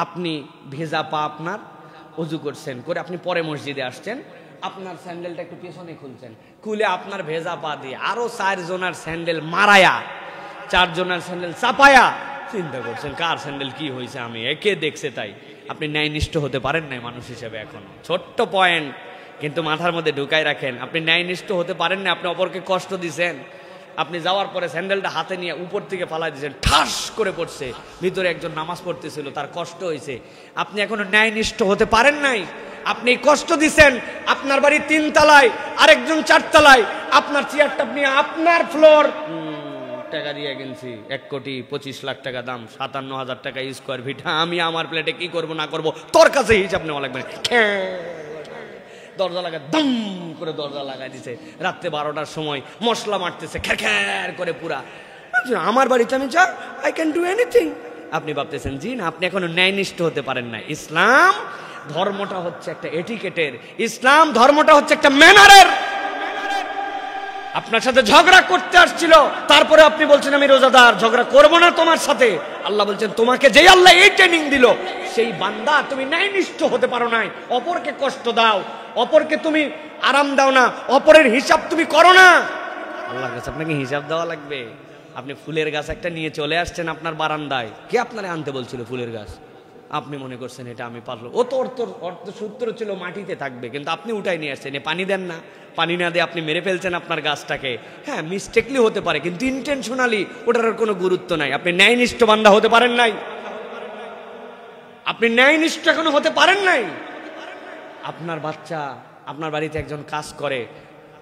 আপনি ভেজা পা, আপনার ওযু করছেন, করে আপনি পরে মসজিদে আসছেন, আপনার স্যান্ডেলটা একটু পেছনে খুলছেন, খুলে আপনার ভেজা পা দিয়ে আরো 4 জনের স্যান্ডেল মারায়া, 4 জনের স্যান্ডেল চাপায়া চিন্তা করছেন কার স্যান্ডেল কি হয়েছে, আমি একে দেখছে তাই। আপনি ন্যায়নিষ্ঠ হতে পারেন নাই মানুষ হিসেবে এখনো। ছোট্ট পয়েন্ট, কিন্তু মাথার মধ্যে ঢুকাই রাখেন। আপনি ন্যায়নিষ্ঠ হতে পারেন না, আপনি অপরকে কষ্ট দিছেন। আপনি যাওয়ার পরে স্যান্ডেলটা হাতে নিয়ে উপর থেকে ফালাই দিয়েছেন, ঠাস করে পড়ছে, ভিতরে একজন নামাজ পড়তেছিল, তার কষ্ট হয়েছে। আপনি এখনো ন্যায়নিষ্ঠ হতে পারেন নাই। আপনি কষ্ট দিছেন, আপনার বাড়ি 3 তলায়, আরেকজন 4 তলায়, আপনার চেয়ারটা নিয়ে আপনার ফ্লোর টাকা দিয়ে কিনছি, 1,25,00,000 টাকা দাম, 57,000 টাকা স্কোয়ার ফিট। আমি আমার প্লেটে কি করব না করব তোর কাছে হিসাব নেওয়া লাগবে না। দরজা লাগায় দম করে দরজা লাগাই দিছে, রাত্রে 12টার সময় মশলা মারতেছে খ্যার খ্যার করে পুরা। আমার বাড়িতে আমি যা, আই ক্যান ডু এনিথিং। আপনি ভাবতেছেন জি না, আপনি এখনো ন্যায়নিষ্ঠ হতে পারেন না। ইসলাম ধর্মটা হচ্ছে একটা এটিকেটের, ইসলাম ধর্মটা হচ্ছে একটা ম্যানারের। আপনার সাথে ঝগড়া করতে আসছিল, তারপরে আপনি বলছেন আমি রোজাদার, ঝগড়া করবো না তোমার সাথে। আল্লাহ বলছেন তোমাকে যেই আল্লাহ এই ট্রেনিং দিল, সেই বান্দা তুমি ন্যায়নিষ্ঠ হতে পারো নাই, অপরকে কষ্ট দাও, অপরকে তুমি আরাম দাও না, অপরের হিসাব তুমি করো না। আল্লাহর কাছে আপনাকে হিসাব দেওয়া লাগবে। আপনি ফুলের গাছ একটা নিয়ে চলে আসছেন আপনার বারান্দায়, কে আপনারে আনতে বলছিল ফুলের গাছ? আপনি মনে করছেন এটা আমি পারলো, ও তো অর্থ সূত্র ছিল মাটিতে থাকবে, কিন্তু আপনি উঠাই নিয়ে আসছেন, পানি দেন না, পানি না দিয়ে আপনি মেরে ফেলছেন আপনার গাছটাকে। হ্যাঁ, মিস্টেকলি হতে পারে, কিন্তু ইন্টেনশনালি ওটার কোনো গুরুত্ব নাই। আপনি ন্যায়নিষ্ঠ বান্দা হতে পারেন নাই, আপনি ন্যায়নিষ্ঠ এখনো হতে পারেন নাই। আপনার বাচ্চা আপনার বাড়িতে একজন কাজ করে,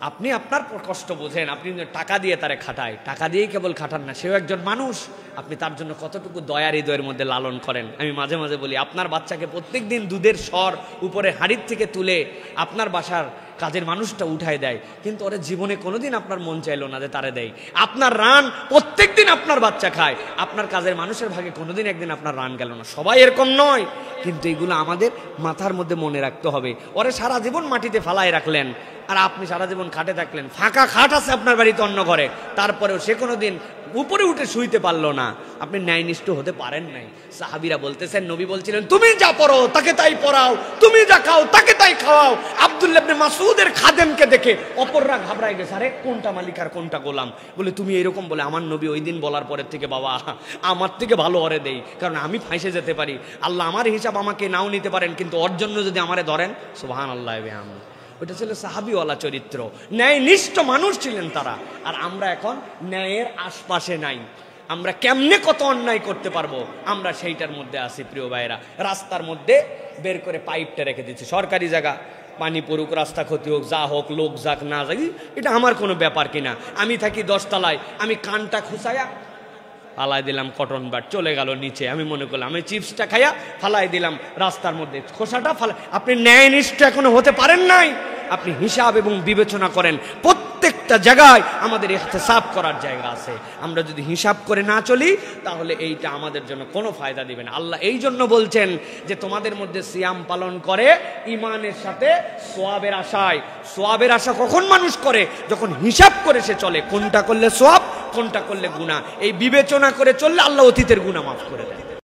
আপনি আপনার কষ্ট বোঝেন, আপনি টাকা দিয়ে তারে খাটায়, টাকা দিয়েই কেবল খাটান না, সেও একজন মানুষ। আপনি তার জন্য কতটুকু দয়ার হৃদয়ের মধ্যে লালন করেন। আমি মাঝে মাঝে বলি, আপনার বাচ্চাকে প্রত্যেক দিন দুধের স্বর উপরে হাঁড়ির থেকে তুলে আপনার বাসার কাজের মানুষটা উঠায় দেয়, কিন্তু ওরা জীবনে কোনোদিন আপনার মন চাইলো না যে তারে দেয়। আপনার রান প্রত্যেক দিন আপনার বাচ্চা খায়, আপনার কাজের মানুষের ভাগে কোনোদিন একদিন আপনার রান গেল না। সবাই এরকম নয়, কিন্তু এগুলো আমাদের মাথার মধ্যে মনে রাখতে হবে। ওরে সারা জীবন মাটিতে ফালায় রাখলেন, আর আপনি সারা জীবন খাটে থাকলেন। ফাঁকা খাট আছে আপনার বাড়িতে অন্য ঘরে, তারপরেও সে কোনোদিন উপরে উঠে শুইতে পারলো না। আপনি ন্যায়নিষ্ঠ হতে পারেন নাই। সাহাবীরা বলতেছেন, নবী বলছিলেন তুমি যা পড়ো তাকে তাই পড়াও, তুমি যা খাও তাকে তাই খাওয়াও। আব্দুল্লাহ ইবনে মাসউদের খাদেমকে দেখে অপররা ঘাবড়ায় গেছে, আরে কোনটা মালিক আর কোনটা গোলাম। বলে তুমি এরকম বলে, আমার নবী ওই দিন বলার পরের থেকে বাবা আমার থেকে ভালো ওরে দেই, কারণ আমি ফাঁসে যেতে পারি। আল্লাহ আমার হিসাব আমাকে নাও নিতে পারেন, কিন্তু ওর জন্য যদি আমারে ধরেন, সুবহানাল্লাহ। ওটা ছিল সাহাবীওয়ালা চরিত্র, ন্যায়নিষ্ঠ মানুষ ছিলেন তারা। আর আমরা এখন ন্যায়ের আশপাশে নাই, আমরা কেমনে কত অন্যায় করতে পারবো আমরা সেইটার মধ্যে আছি। প্রিয় ভাইয়েরা, রাস্তার মধ্যে বের করে পাইপটা রেখে দিচ্ছে, সরকারি জায়গা, পানি পড়ুক, রাস্তা ক্ষতি হোক, যা হোক, লোক যাক না যাক, এটা আমার কোনো ব্যাপার কিনা। আমি থাকি 10 তলায়, আমি কানটা খুসায়া ফালাই দিলাম কটন বাট, চলে গেল নিচে। আমি মনে করলাম আমি চিপসটা খাইয়া ফালাই দিলাম রাস্তার মধ্যে, খোসাটা ফালাই। আপনি ন্যায়নিষ্ঠ এখনো হতে পারেন নাই। আপনি হিসাব এবং বিবেচনা করেন। প্রত্যেকটা জায়গায় আমাদের ইহতিসাব করার জায়গা আছে। আমরা যদি হিসাব করে না চলি, তাহলে এইটা আমাদের জন্য কোনো ফায়দা দিবে না। আল্লাহ এই জন্য বলছেন যে তোমাদের মধ্যে সিয়াম পালন করে ঈমানের সাথে সওয়াবের আশায়। সওয়াবের আশা কখন মানুষ করে? যখন হিসাব করে সে চলে, কোনটা করলে সওয়াব, কোনটা করলে গুনাহ। এই বিবেচনা করে চললে আল্লাহ অতীতের গুনাহ মাফ করে দেন।